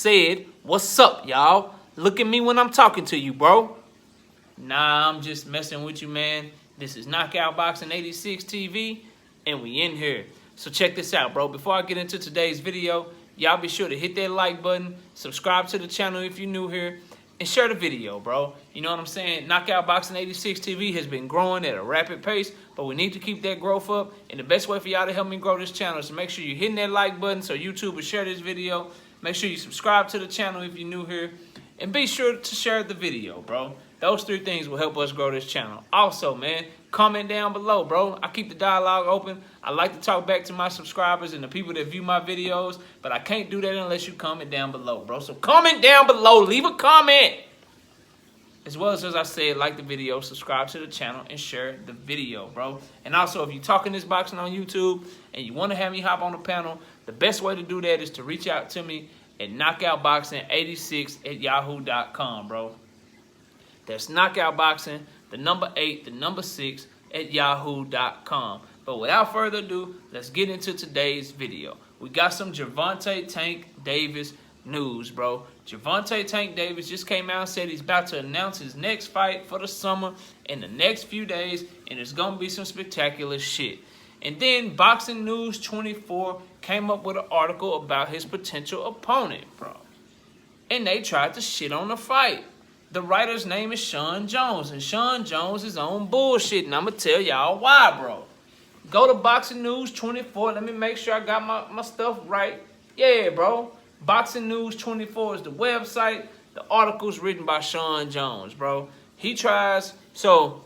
said, what's up, y'all? Look at me when I'm talking to you, bro. Nah, I'm just messing with you, man. This is Knockout Boxing 86 TV, and we in here. So check this out, bro. Before I get into today's video, y'all be sure to hit that like button, subscribe to the channel if you're new here, and share the video, bro. You know what I'm saying? Knockout Boxing 86 TV has been growing at a rapid pace, but we need to keep that growth up. And the best way for y'all to help me grow this channel is to make sure you're hitting that like button so YouTube will share this video. Make sure you subscribe to the channel if you're new here. And be sure to share the video, bro. Those three things will help us grow this channel. Also, man, comment down below, bro. I keep the dialogue open. I like to talk back to my subscribers and the people that view my videos, but I can't do that unless you comment down below, bro. So comment down below. Leave a comment. As well as I said, like the video, subscribe to the channel, and share the video, bro. And also, if you're talking this boxing on YouTube and you want to have me hop on the panel, the best way to do that is to reach out to me at knockoutboxing86@yahoo.com, bro. That's knockoutboxing, the number 8, the number 6 at yahoo.com. But without further ado, let's get into today's video. We got some Gervonta Tank Davis news, bro. Gervonta Tank Davis just came out and said he's about to announce his next fight for the summer in the next few days, and it's gonna be some spectacular shit. And then Boxing News 24 came up with an article about his potential opponent, bro. And they tried to shit on the fight. The writer's name is Sean Jones, and Sean Jones is on bullshit, and I'm gonna tell y'all why, bro. Go to Boxing News 24. Let me make sure I got my stuff right. Yeah, bro. Boxing News 24 is the website. The article's written by Sean Jones, bro. He tries, so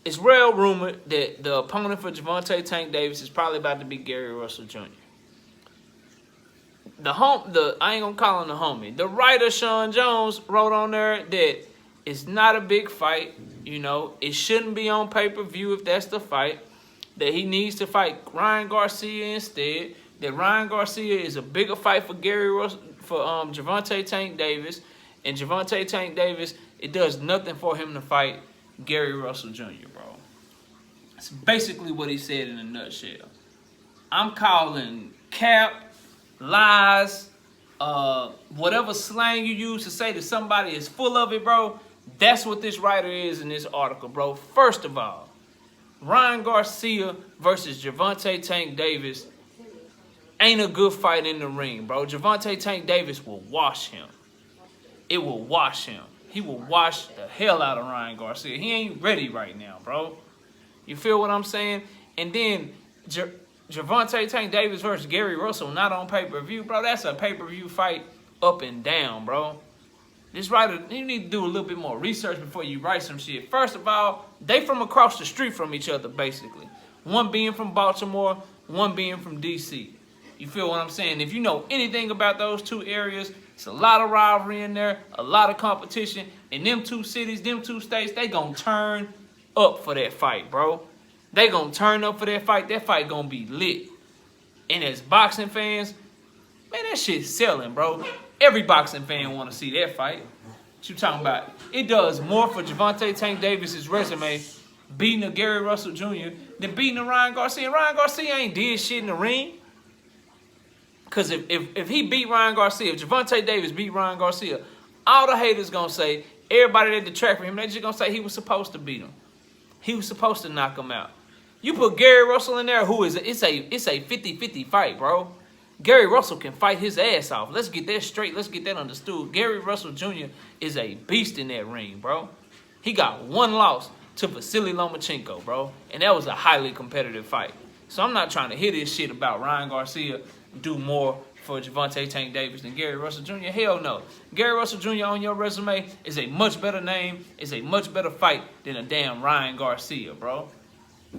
it's real rumored that the opponent for Gervonta Tank Davis is probably about to be Gary Russell Jr. I ain't gonna call him the homie. The writer Sean Jones wrote on there that it's not a big fight. You know, it shouldn't be on pay-per-view if that's the fight. That he needs to fight Ryan Garcia instead. That Ryan Garcia is a bigger fight for Gervonta Tank Davis, and Gervonta Tank Davis, it does nothing for him to fight Gary Russell Jr., bro. That's basically what he said in a nutshell. I'm calling cap, lies, whatever slang you use to say that somebody is full of it, bro. That's what this writer is in this article, bro. First of all, Ryan Garcia versus Gervonta Tank Davis ain't a good fight in the ring, bro. Gervonta Tank Davis will wash him. It will wash him. He will wash the hell out of Ryan Garcia. He ain't ready right now, bro. You feel what I'm saying? And then Gervonta Tank Davis versus Gary Russell, not on pay-per-view, bro. That's a pay-per-view fight up and down, bro. This writer, you need to do a little bit more research before you write some shit. First of all, they from across the street from each other, basically. One being from Baltimore, one being from D.C. You feel what I'm saying? If you know anything about those two areas, it's a lot of rivalry in there, a lot of competition. In them two cities, them two states, they gonna turn up for that fight, bro. They gonna turn up for that fight. That fight gonna be lit. And as boxing fans, man, that shit's selling, bro. Every boxing fan wanna see that fight. What you talking about? It does more for Gervonta Tank Davis's resume beating a Gary Russell Jr. than beating a Ryan Garcia. Ryan Garcia ain't did shit in the ring. Because if he beat Ryan Garcia, if Gervonta Davis beat Ryan Garcia, all the haters going to say, everybody that detract from him, they just going to say he was supposed to beat him. He was supposed to knock him out. You put Gary Russell in there, who is it's a 50-50 fight, bro. Gary Russell can fight his ass off. Let's get that straight. Let's get that understood. Gary Russell Jr. is a beast in that ring, bro. He got one loss to Vasily Lomachenko, bro. And that was a highly competitive fight. So I'm not trying to hear this shit about Ryan Garcia do more for Gervonta Tank Davis than Gary Russell Jr. Hell no. Gary Russell Jr. on your resume is a much better name, is a much better fight than a damn Ryan Garcia, bro.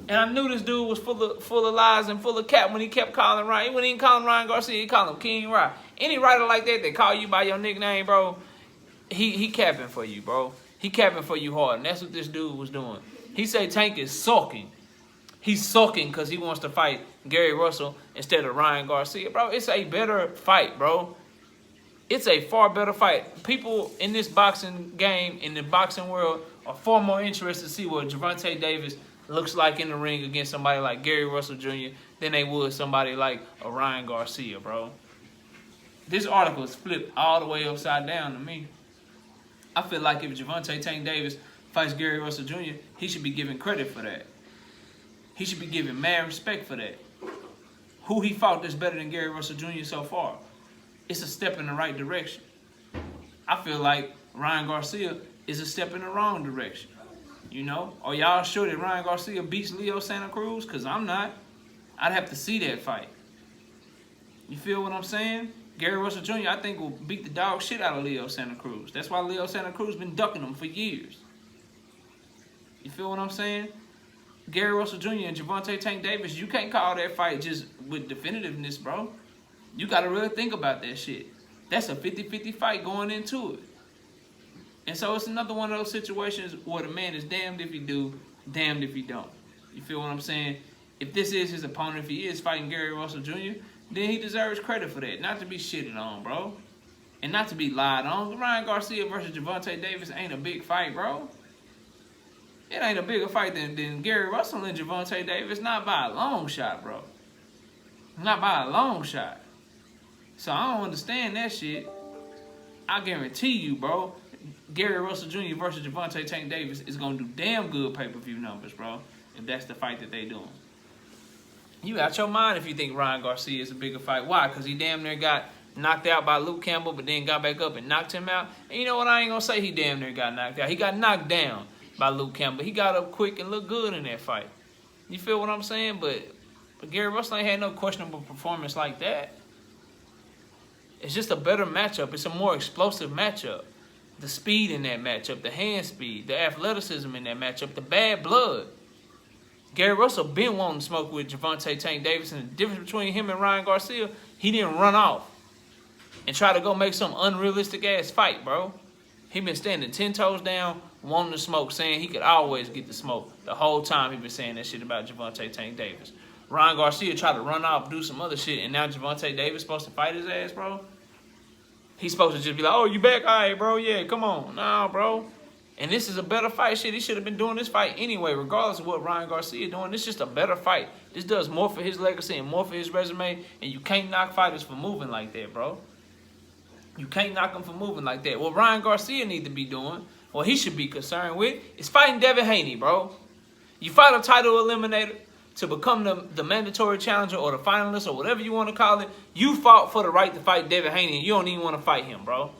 And I knew this dude was full of lies and full of cap when he kept calling Ryan. He wasn't even calling Ryan Garcia, he called him King Rye. Any writer like that call you by your nickname, bro, he capping for you, bro. He capping for you hard, and that's what this dude was doing. He said Tank is sulking. He's sulking because he wants to fight Gary Russell instead of Ryan Garcia. Bro, it's a better fight, bro. It's a far better fight. People in this boxing game, in the boxing world, are far more interested to see what Gervonta Davis looks like in the ring against somebody like Gary Russell Jr. than they would somebody like a Ryan Garcia, bro. This article is flipped all the way upside down to me. I feel like if Gervonta Tank Davis fights Gary Russell Jr., he should be given credit for that. He should be given mad respect for that. Who he fought that's better than Gary Russell Jr. so far? It's a step in the right direction. I feel like Ryan Garcia is a step in the wrong direction. You know? Are y'all sure that Ryan Garcia beats Leo Santa Cruz? Because I'm not. I'd have to see that fight. You feel what I'm saying? Gary Russell Jr., I think, will beat the dog shit out of Leo Santa Cruz. That's why Leo Santa Cruz been ducking him for years. You feel what I'm saying? Gary Russell Jr. and Gervonta Tank Davis, you can't call that fight just with definitiveness, bro. You got to really think about that shit. That's a 50-50 fight going into it. And so it's another one of those situations where the man is damned if he do, damned if he don't. You feel what I'm saying? If this is his opponent, if he is fighting Gary Russell Jr., then he deserves credit for that. Not to be shitted on, bro. And not to be lied on. Ryan Garcia versus Gervonta Davis ain't a big fight, bro. It ain't a bigger fight than Gary Russell and Gervonta Davis. Not by a long shot, bro. Not by a long shot. So I don't understand that shit. I guarantee you, bro, Gary Russell Jr. versus Gervonta Tank Davis is going to do damn good pay-per-view numbers, bro, if that's the fight that they doing. You out your mind if you think Ryan Garcia is a bigger fight. Why? Because he damn near got knocked out by Luke Campbell, but then got back up and knocked him out. And you know what? I ain't going to say he damn near got knocked out. He got knocked down by Luke Campbell. He got up quick and looked good in that fight. You feel what I'm saying? But Gary Russell ain't had no questionable performance like that. It's just a better matchup. It's a more explosive matchup. The speed in that matchup, the hand speed, the athleticism in that matchup, the bad blood. Gary Russell been wanting to smoke with Gervonta Tank Davis, and the difference between him and Ryan Garcia, he didn't run off and try to go make some unrealistic-ass fight, bro. He been standing 10 toes down, wanting to smoke, saying he could always get the smoke. The whole time he been saying that shit about Gervonta Tank Davis. Ryan Garcia tried to run off, do some other shit, and now Gervonta Davis supposed to fight his ass, bro? He's supposed to just be like, oh, you back? All right, bro, yeah, come on. Nah, bro. And this is a better fight. Shit, he should have been doing this fight anyway, regardless of what Ryan Garcia doing. This is just a better fight. This does more for his legacy and more for his resume, and you can't knock fighters for moving like that, bro. You can't knock them for moving like that. What Ryan Garcia need to be doing, what he should be concerned with, is fighting Devin Haney, bro. You fight a title eliminator to become the mandatory challenger or the finalist or whatever you want to call it. You fought for the right to fight Devin Haney, and you don't even want to fight him, bro.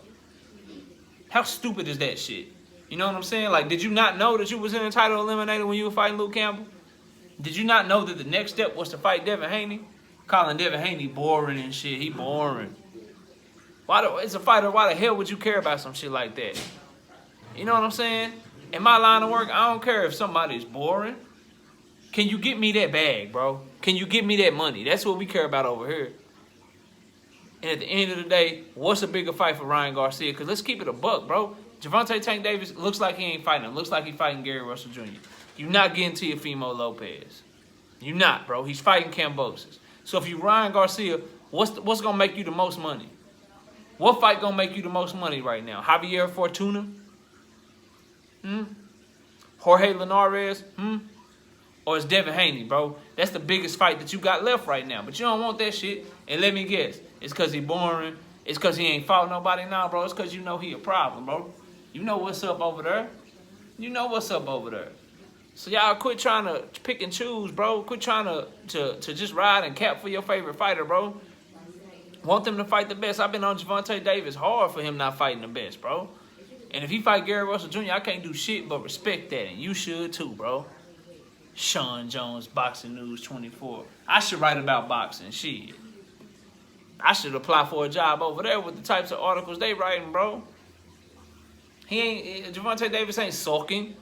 How stupid is that shit? You know what I'm saying? Like, did you not know that you was in a title eliminator when you were fighting Luke Campbell? Did you not know that the next step was to fight Devin Haney? Calling Devin Haney boring and shit. He boring. It's a fighter. Why the hell would you care about some shit like that? You know what I'm saying? In my line of work, I don't care if somebody's boring. Can you get me that bag, bro? Can you get me that money? That's what we care about over here. And at the end of the day, what's a bigger fight for Ryan Garcia? Because let's keep it a buck, bro. Gervonta Tank Davis looks like he ain't fighting him. Looks like he's fighting Gary Russell Jr. You're not getting to your Teofimo Lopez. You're not, bro. He's fighting Kambosos. So if you Ryan Garcia, what's going to make you the most money? What fight going to make you the most money right now? Javier Fortuna? Jorge Linares? Or it's Devin Haney, bro? That's the biggest fight that you got left right now. But you don't want that shit. And let me guess. It's because he boring. It's because he ain't fought nobody now, bro. It's because you know he a problem, bro. You know what's up over there. You know what's up over there. So y'all quit trying to pick and choose, bro. Quit trying to just ride and cap for your favorite fighter, bro. Want them to fight the best. I've been on Gervonta Davis hard for him not fighting the best, bro. And if he fight Gary Russell Jr., I can't do shit but respect that. And you should too, bro. Sean Jones, Boxing News 24. I should write about boxing, shit. I should apply for a job over there with the types of articles they writing, bro. Gervonta Davis ain't sulking.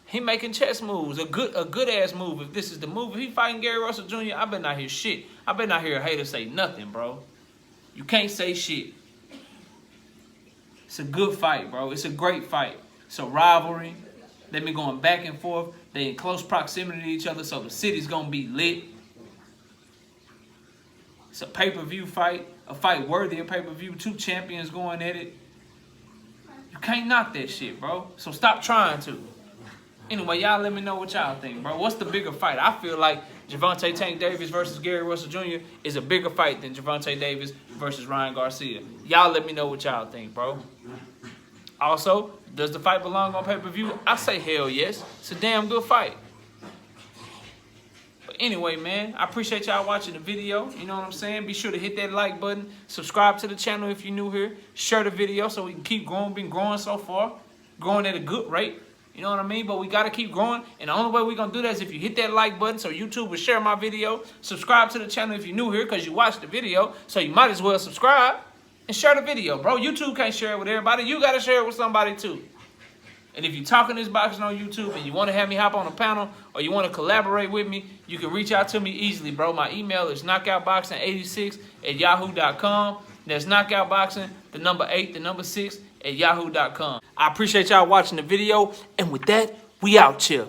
He making chess moves, a good ass move. If this is the move, if he fighting Gary Russell Jr., I better not hear shit. I better not hear a hater say nothing, bro. You can't say shit. It's a good fight, bro. It's a great fight. It's a rivalry. They've been going back and forth. They in close proximity to each other, so the city's gonna be lit. It's a pay-per-view fight, a fight worthy of pay-per-view. Two champions going at it. You can't knock that shit, bro. So stop trying to. Anyway, y'all let me know what y'all think, bro. What's the bigger fight? I feel like Gervonta Tank Davis versus Gary Russell Jr. is a bigger fight than Gervonta Davis versus Ryan Garcia. Y'all let me know what y'all think, bro. Also, does the fight belong on pay-per-view? I say hell yes. It's a damn good fight. But anyway, man, I appreciate y'all watching the video. You know what I'm saying? Be sure to hit that like button. Subscribe to the channel if you're new here. Share the video so we can keep growing. Been growing so far. Growing at a good rate. You know what I mean? But we got to keep growing. And the only way we're going to do that is if you hit that like button so YouTube will share my video. Subscribe to the channel if you're new here because you watched the video. So you might as well subscribe and share the video, bro. YouTube can't share it with everybody. You got to share it with somebody too. And if you're talking this boxing on YouTube and you want to have me hop on a panel or you want to collaborate with me, you can reach out to me easily, bro. My email is knockoutboxing86@yahoo.com. That's knockoutboxing, the number 8, the number 6 @yahoo.com. I appreciate y'all watching the video. And with that, we out here.